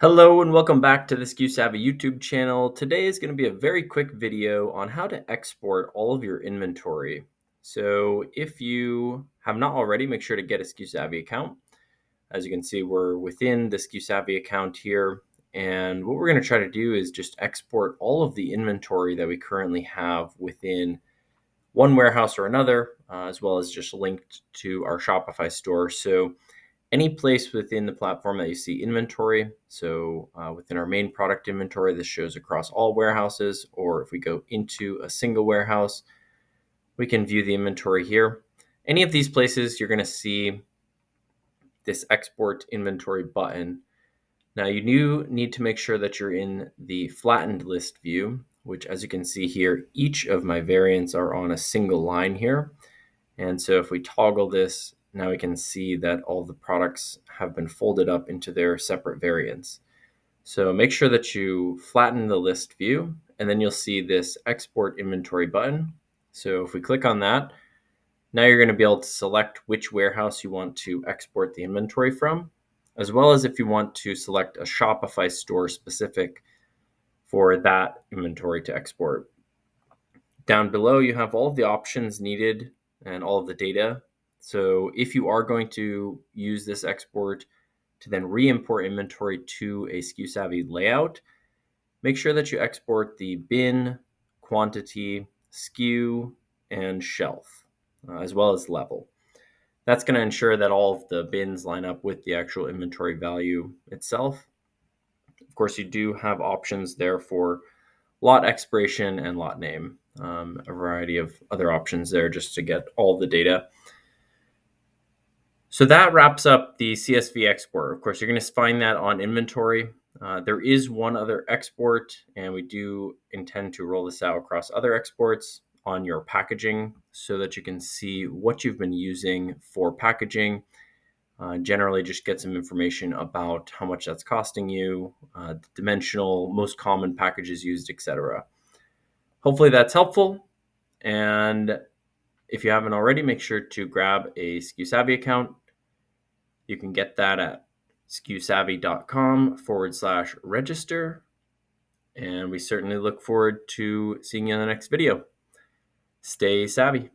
Hello and welcome back to the SKUSavvy YouTube channel. Today is going to be a very quick video on how to export all of your inventory. So if you have not already, make sure to get a SKUSavvy account. As you can see, we're within the SKUSavvy account here. And what we're going to try to do is just export all of the inventory that we currently have within one warehouse or another, as well as just linked to our Shopify store. So any place within the platform that you see inventory. So within our main product inventory, this shows across all warehouses, or if we go into a single warehouse, we can view the inventory here. Any of these places, you're going to see this export inventory button. Now you do need to make sure that you're in the flattened list view, which as you can see here, each of my variants are on a single line here. And so if we toggle this, now we can see that all the products have been folded up into their separate variants. So make sure that you flatten the list view, and then you'll see this export inventory button. So if we click on that, now you're going to be able to select which warehouse you want to export the inventory from, as well as if you want to select a Shopify store specific for that inventory to export. Down below, you have all of the options needed and all of the data. So if you are going to use this export to then re-import inventory to a SKUSavvy layout, make sure that you export the bin, quantity, SKU, and shelf, as well as level. That's going to ensure that all of the bins line up with the actual inventory value itself. Of course, you do have options there for lot expiration and lot name, a variety of other options there just to get all the data. So that wraps up the CSV export. Of course, you're going to find that on inventory. There is one other export, and we do intend to roll this out across other exports on your packaging so that you can see what you've been using for packaging. Generally, just get some information about how much that's costing you, the dimensional, most common packages used, etc. Hopefully that's helpful. And if you haven't already, make sure to grab a SKUSavvy account. You can get that at SKUSavvy.com/register. And we certainly look forward to seeing you in the next video. Stay savvy.